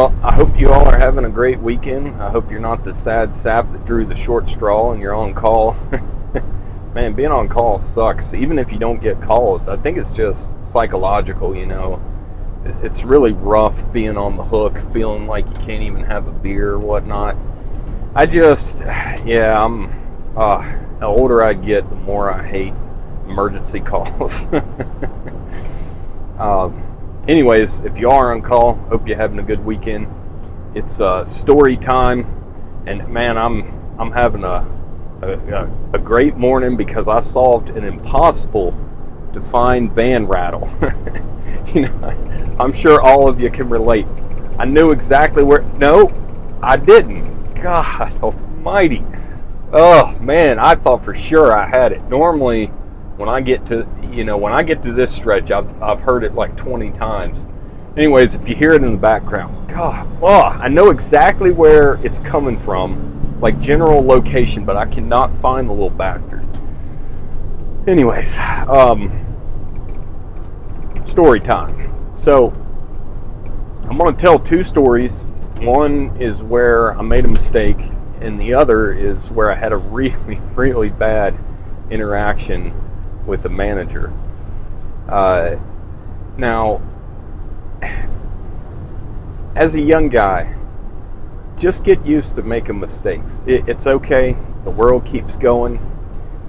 Well, I hope you all are having a great weekend. I hope you're not the sad sap that drew the short straw and you're on call. Man, being on call sucks. Even if you don't get calls, I think it's just psychological, you know. It's really rough being on the hook, feeling like you can't even have a beer or whatnot. The older I get, the more I hate emergency calls. Anyways, if you are on call, hope you're having a good weekend. It's story time, and man, I'm having a great morning because I solved an impossible to find van rattle. You know, I'm sure all of you can relate. I knew exactly where. No, I didn't. God Almighty! Oh man, I thought for sure I had it. Normally, when I get to this stretch, I've heard it like 20 times. Anyways, if you hear it in the background, God, I know exactly where it's coming from, like general location, but I cannot find the little bastard. Anyways, story time. So, I'm going to tell two stories. One is where I made a mistake, and the other is where I had a really, really bad interaction with a manager. Now, as a young guy, just get used to making mistakes. It's okay. The world keeps going.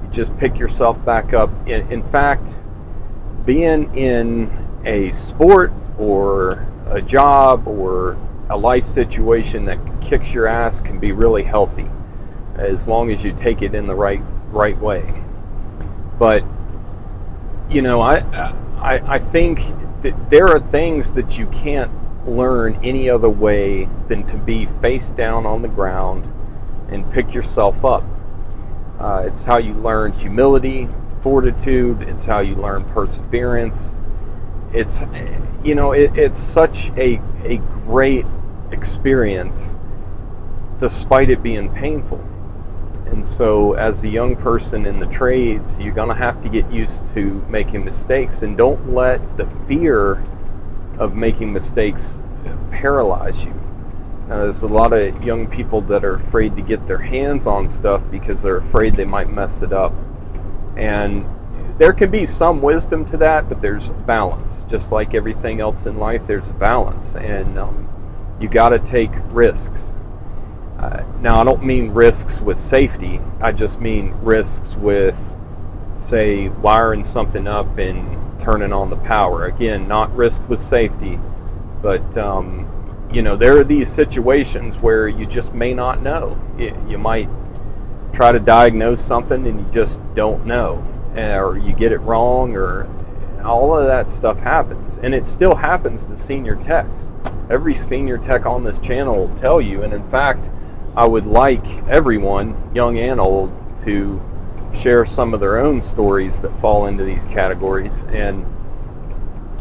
You just pick yourself back up. In fact, being in a sport or a job or a life situation that kicks your ass can be really healthy, as long as you take it in the right way. But you know, I think that there are things that you can't learn any other way than to be face down on the ground and pick yourself up. It's how you learn humility, fortitude. It's how you learn perseverance. It's such a great experience despite it being painful. And so as a young person in the trades, you're going to have to get used to making mistakes, and don't let the fear of making mistakes paralyze you. There's a lot of young people that are afraid to get their hands on stuff because they're afraid they might mess it up. And there can be some wisdom to that, but there's balance. Just like everything else in life, there's a balance, and you got to take risks. Now, I don't mean risks with safety. I just mean risks with, say, wiring something up and turning on the power. Again, not risk with safety, but there are these situations where you just may not know. You might try to diagnose something and you just don't know, or you get it wrong, or all of that stuff happens. And it still happens to senior techs. Every senior tech on this channel will tell you, and in fact, I would like everyone, young and old, to share some of their own stories that fall into these categories. And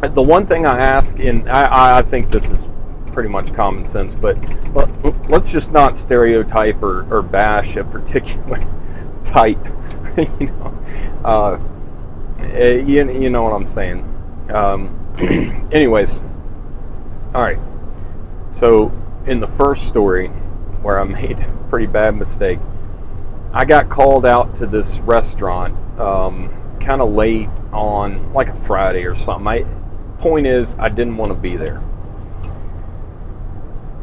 the one thing I ask, and I think this is pretty much common sense, but let's just not stereotype or bash a particular type. You know what I'm saying. Anyways, all right. So in the first story, where I made a pretty bad mistake, I got called out to this restaurant kind of late on like a Friday or something. Point is, I didn't want to be there.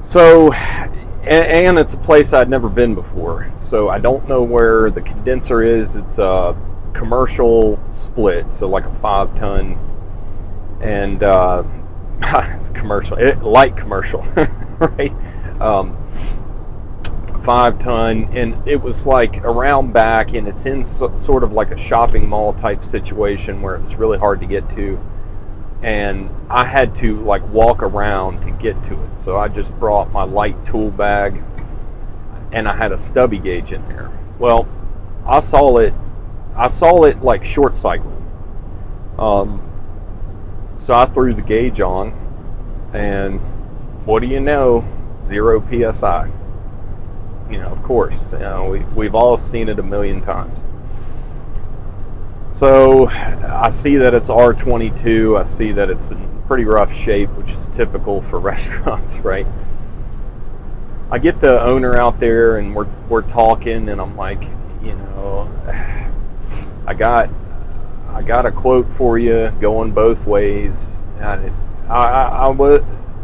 So, and it's a place I'd never been before, so I don't know where the condenser is. It's a commercial split, so like a 5-ton, and light commercial, right? 5-ton, and it was like around back, and it's in sort of like a shopping mall type situation where it was really hard to get to, and I had to like walk around to get to it. So I just brought my light tool bag, and I had a stubby gauge in there. Well, I saw it like short cycling. So I threw the gauge on, and what do you know? 0 PSI. You know, of course, we've all seen it a million times. So I see that it's R22. I see that it's in pretty rough shape, which is typical for restaurants, right? I get the owner out there, and we're talking, and I'm like, you know, I got a quote for you going both ways. And I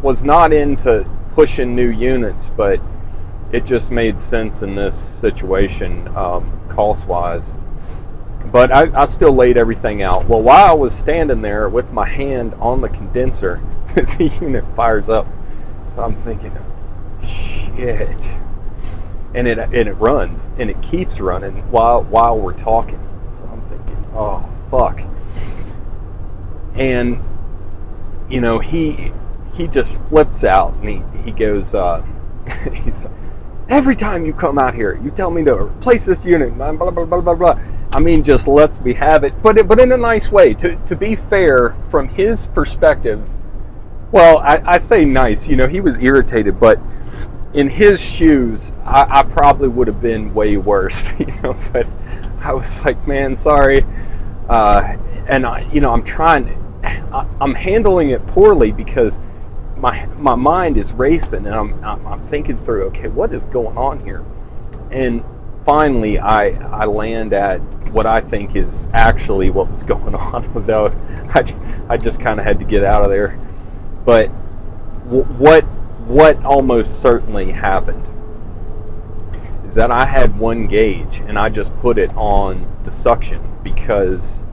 was not into pushing new units, but it just made sense in this situation, cost wise. But I still laid everything out. Well, while I was standing there with my hand on the condenser, the unit fires up. So I'm thinking, shit. And it runs, and it keeps running while we're talking. So I'm thinking, oh fuck. And you know, he just flips out, and he goes, he's like, every time you come out here, you tell me to replace this unit, blah blah blah blah blah blah. I mean, just lets me have it, but in a nice way. To be fair, from his perspective, well, I say nice. You know, he was irritated, but in his shoes, I probably would have been way worse. You know, but I was like, man, sorry. And I'm handling it poorly because my mind is racing, and I'm thinking through, okay, what is going on here? And finally, I land at what I think is actually what was going on. Though I just kind of had to get out of there. But what almost certainly happened is that I had one gauge, and I just put it on the suction because,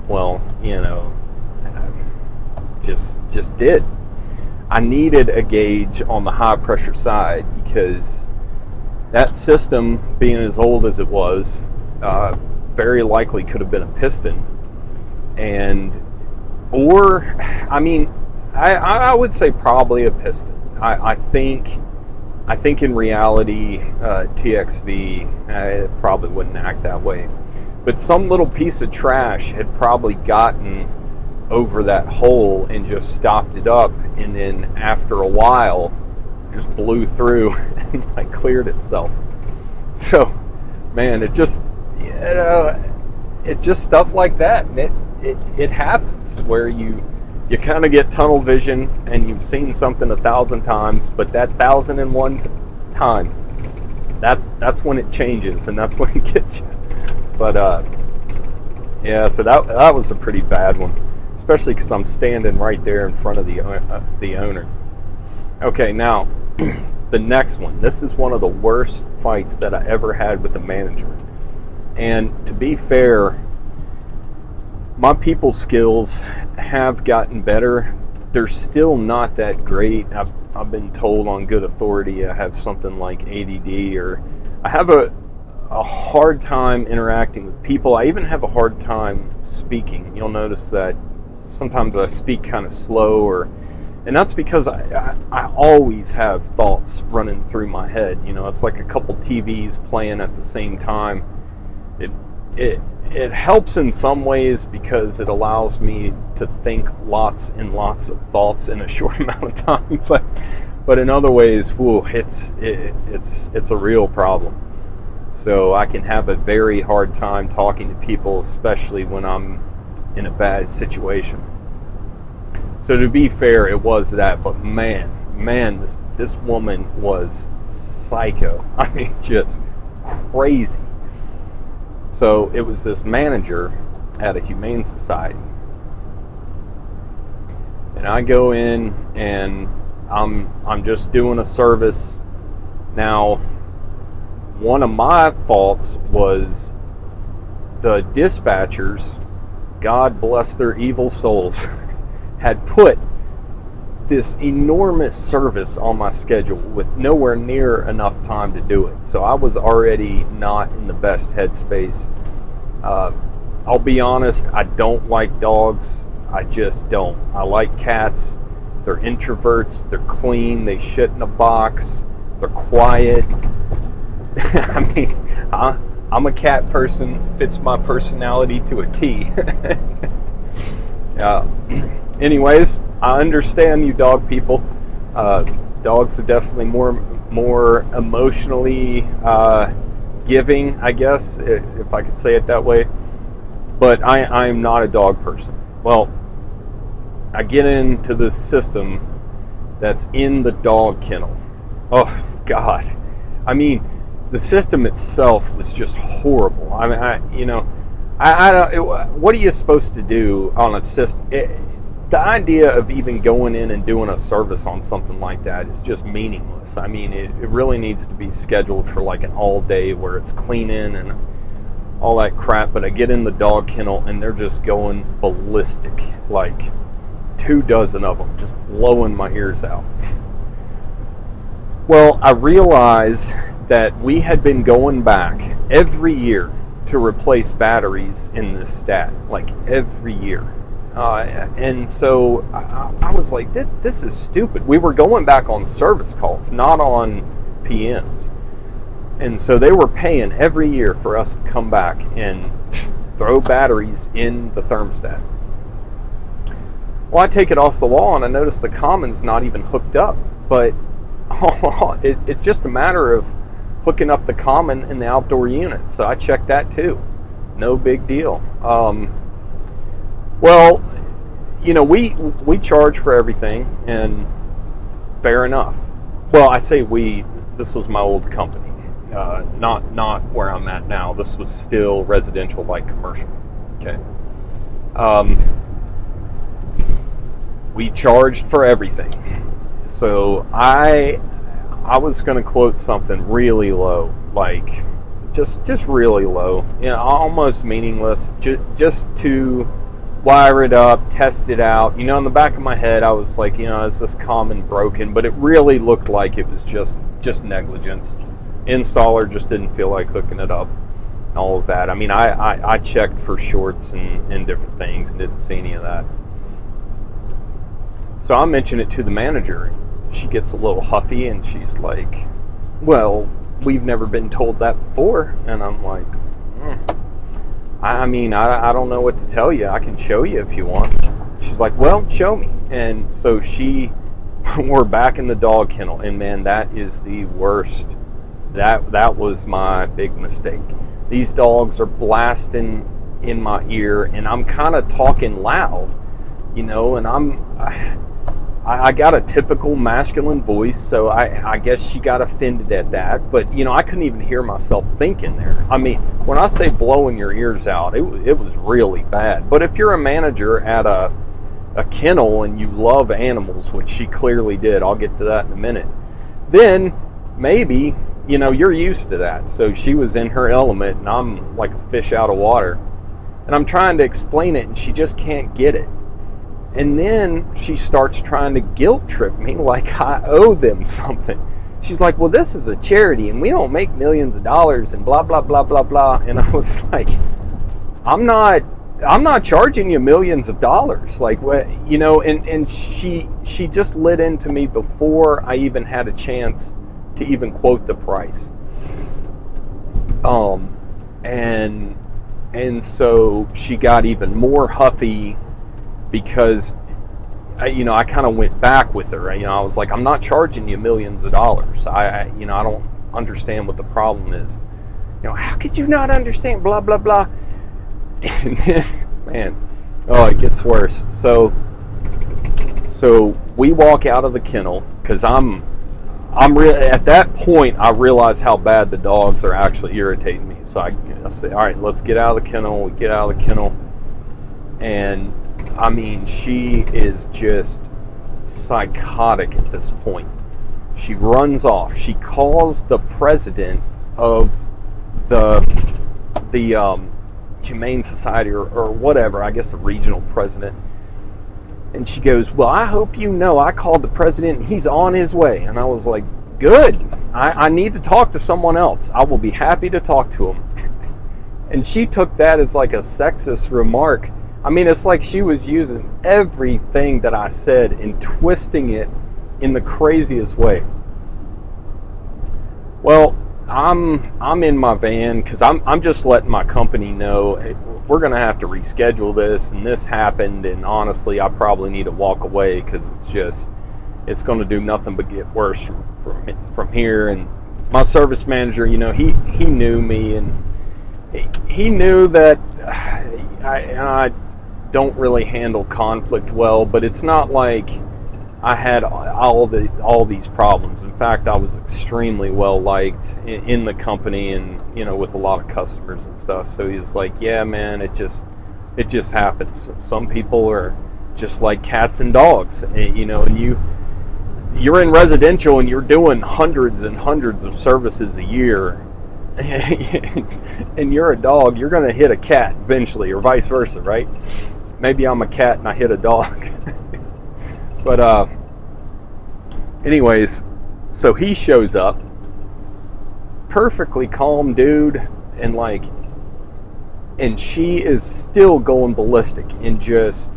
well, you know, just did. I needed a gauge on the high pressure side because that system, being as old as it was, very likely could have been a piston, I would say probably a piston. I think in reality, TXV it probably wouldn't act that way, but some little piece of trash had probably gotten over that hole and just stopped it up, and then after a while just blew through and like cleared itself. So man, it just, you know, it just stuff like that, and it happens where you kind of get tunnel vision, and you've seen something 1,000 times, but that 1,001 time, that's when it changes, and that's when it gets you. But yeah, so that was a pretty bad one, especially because I'm standing right there in front of the owner. Okay, now the next one. This is one of the worst fights that I ever had with the manager. And to be fair, my people skills have gotten better. They're still not that great. I've been told on good authority I have something like ADD, or I have a hard time interacting with people. I even have a hard time speaking. You'll notice that sometimes I speak kind of slow, and that's because I always have thoughts running through my head. You know, it's like a couple TVs playing at the same time. It helps in some ways because it allows me to think lots and lots of thoughts in a short amount of time. But in other ways, whew, it's a real problem. So I can have a very hard time talking to people, especially when I'm in a bad situation. So to be fair, it was that. But man, this woman was psycho. I mean, just crazy. So it was this manager at a humane society, and I go in and I'm just doing a service. Now, one of my faults was the dispatchers, God bless their evil souls, had put this enormous service on my schedule with nowhere near enough time to do it. So I was already not in the best headspace. I'll be honest, I don't like dogs. I just don't. I like cats. They're introverts. They're clean. They shit in a box. They're quiet. I mean, I'm a cat person. Fits my personality to a T. Anyways, I understand you dog people. Dogs are definitely more emotionally giving, I guess, if I could say it that way. But I am not a dog person. Well, I get into this system that's in the dog kennel. Oh God. I mean, the system itself was just horrible. I mean, I don't. What are you supposed to do on a system? The idea of even going in and doing a service on something like that is just meaningless. I mean, it really needs to be scheduled for like an all day where it's cleaning and all that crap. But I get in the dog kennel and they're just going ballistic, like 24 of them, just blowing my ears out. Well, I realized that we had been going back every year to replace batteries in this stat, like every year. And so I was like, this is stupid. We were going back on service calls, not on PMs. And so they were paying every year for us to come back and throw batteries in the thermostat. Well, I take it off the wall and I notice the common's not even hooked up. But it's just a matter of hooking up the common in the outdoor unit. So I checked that too. No big deal. Well, we charge for everything, and fair enough. Well, I say we. This was my old company, not where I'm at now. This was still residential, like commercial. Okay. We charged for everything. So I was going to quote something really low, like just really low, almost meaningless, just to wire it up, test it out. In the back of my head, I was like, is this common broken? But it really looked like it was just negligence. Installer just didn't feel like hooking it up and all of that. I mean, I checked for shorts and different things and didn't see any of that. So I mentioned it to the manager. She gets a little huffy and she's like, well, we've never been told that before. And I'm like, I mean, I don't know what to tell you. I can show you if you want. She's like, well, show me. And so we're back in the dog kennel. And man, that is the worst. That was my big mistake. These dogs are blasting in my ear and I'm kind of talking loud, and I got a typical masculine voice, so I guess she got offended at that. But, I couldn't even hear myself thinking there. I mean, when I say blowing your ears out, it was really bad. But if you're a manager at a kennel and you love animals, which she clearly did, I'll get to that in a minute, then maybe, you're used to that. So she was in her element and I'm like a fish out of water. And I'm trying to explain it and she just can't get it. And then she starts trying to guilt trip me like I owe them something. She's like, well, this is a charity and we don't make millions of dollars and blah, blah, blah, blah, blah. And I was like, I'm not charging you millions of dollars. Like, what, and she just lit into me before I even had a chance to even quote the price. And so she got even more huffy because, I kind of went back with her. I was like, I'm not charging you millions of dollars. I don't understand what the problem is. How could you not understand? Blah, blah, blah. And then, man, it gets worse. So we walk out of the kennel because at that point, I realized how bad the dogs are actually irritating me. So I say, all right, let's get out of the kennel. We get out of the kennel. And I mean, she is just psychotic at this point. She runs off. She calls the president of the Humane Society or whatever, I guess the regional president. And she goes, well, I hope you know I called the president and he's on his way. And I was like, good. I need to talk to someone else. I will be happy to talk to him. And she took that as like a sexist remark. I mean, it's like she was using everything that I said and twisting it in the craziest way. Well, I'm in my van because I'm just letting my company know, hey, we're going to have to reschedule this, and this happened, and honestly, I probably need to walk away because it's going to do nothing but get worse from here. And my service manager, he knew me, and he knew that I don't really handle conflict well, but it's not like I had all these problems. In fact, I was extremely well liked in the company, and with a lot of customers and stuff. So he's like, yeah, man, it just happens. Some people are just like cats and dogs, and you're in residential and you're doing hundreds and hundreds of services a year, and you're a dog. You're going to hit a cat eventually, or vice versa, right? Maybe I'm a cat and I hit a dog. But anyways, so he shows up, perfectly calm dude, and she is still going ballistic and just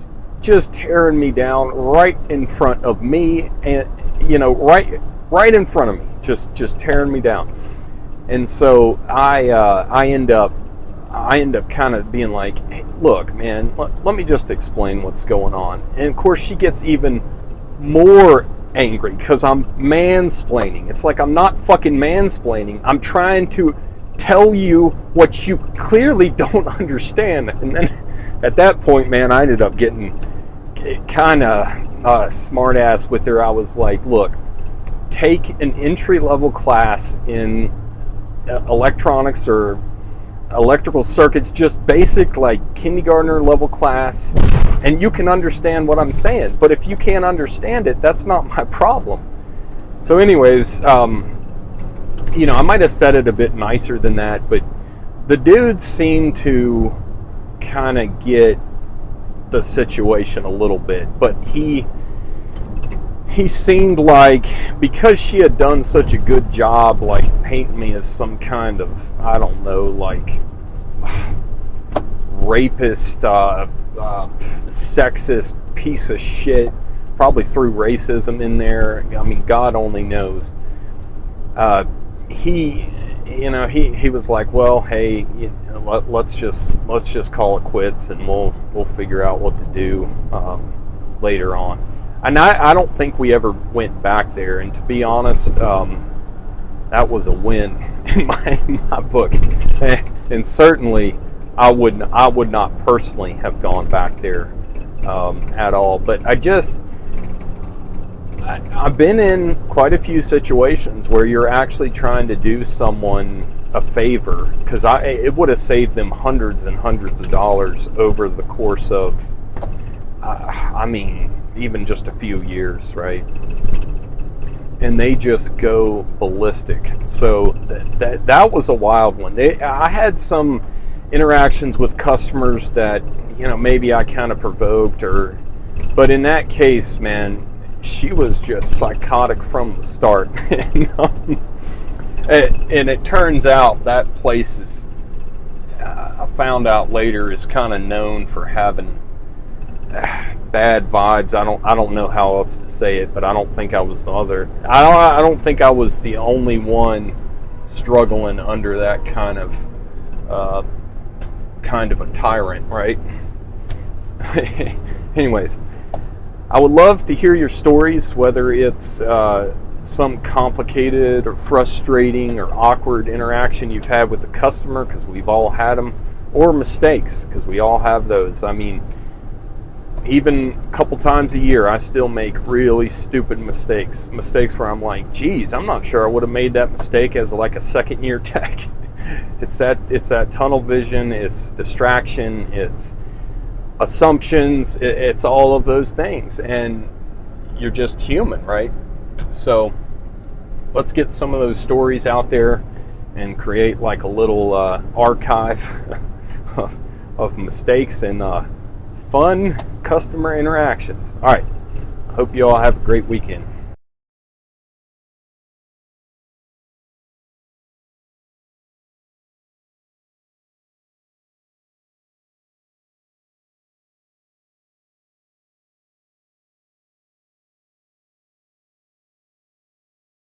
tearing me down right in front of me, and right in front of me, just tearing me down. And so I end up kind of being like, hey, look, man, let me just explain what's going on. And of course she gets even more angry because I'm mansplaining. It's like, I'm not fucking mansplaining. I'm trying to tell you what you clearly don't understand. And then at that point, man, I ended up getting kind of smart ass with her. I was like, look, take an entry-level class in electronics or electrical circuits, just basic, like kindergartner level class, and you can understand what I'm saying. But if you can't understand it, that's not my problem. So anyways, I might have said it a bit nicer than that, but the dude seemed to kind of get the situation a little bit. But he seemed like, because she had done such a good job, like painting me as some kind of, I don't know, like rapist, sexist piece of shit, probably threw racism in there. I mean, God only knows. He was like, well, hey, let's just call it quits, and we'll figure out what to do later on. And I don't think we ever went back there. And to be honest, that was a win in my book. And certainly, I would not personally have gone back there at all. But I've been in quite a few situations where you're actually trying to do someone a favor, because it would have saved them hundreds and hundreds of dollars over the course of, even just a few years, right? And they just go ballistic. So that was a wild one. I had some interactions with customers that maybe I kind of provoked, but in that case, man, she was just psychotic from the start. And it turns out that place is, I found out later, is kind of known for having bad vibes. I don't know how else to say it, but I don't think I was I don't think I was the only one struggling under that kind of a tyrant, right? Anyways, I would love to hear your stories, whether it's some complicated or frustrating or awkward interaction you've had with a customer, because we've all had them, or mistakes, because we all have those. I mean, even a couple times a year, I still make really stupid mistakes where I'm like, geez, I'm not sure I would have made that mistake as like a second year tech. It's that tunnel vision, it's distraction, it's assumptions, it's all of those things, and you're just human, right? So let's get some of those stories out there and create like a little archive of mistakes and fun customer interactions. All right, I hope you all have a great weekend.